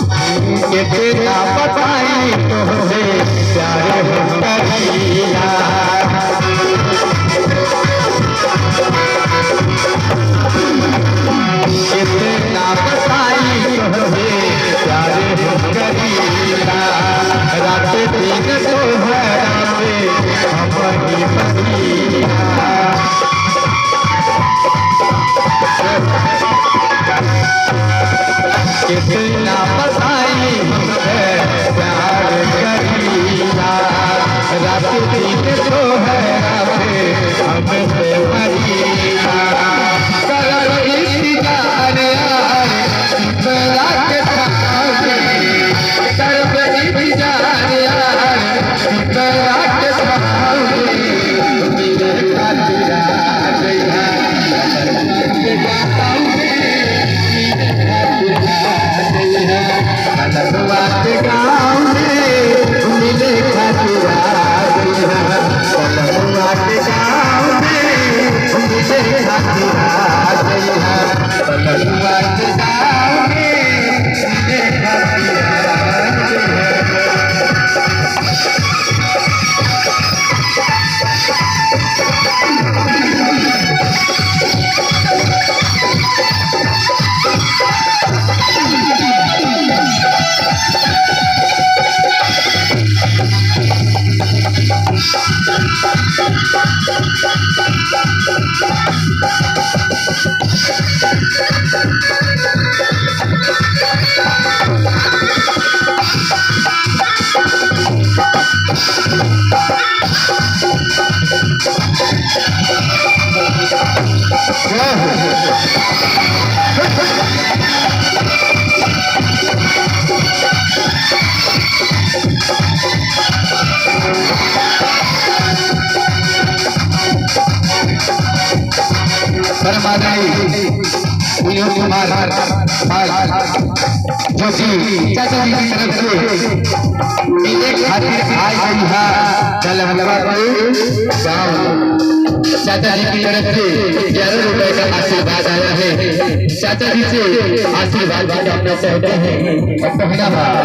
कितना बताई तुझे प्यारे हो करिया कितना बताई तुझे प्यारे हो करिया रात दिन तो हरावे हमारी बनिया कितना बताई हमसे प्यार करिया रात दिन तो है हमसे मरिया कर इंतजार यार बला के सामने कर इंतजार यार बला के सामने मेरे खातिर आ गया बात गाँव में मिले खातिर आ गया बात गाँव में मिले खातिर आ गया बात गाँव में मिले खातिर आ गया कुमार जोशी चाचा जी की तरफ से मेरे खातिर आई गई है चाचा जी की तरफ से 11 रुपए का आशीर्वाद आया है। चाचा जी से आशीर्वाद मांगना चाहते हैं और पहला बात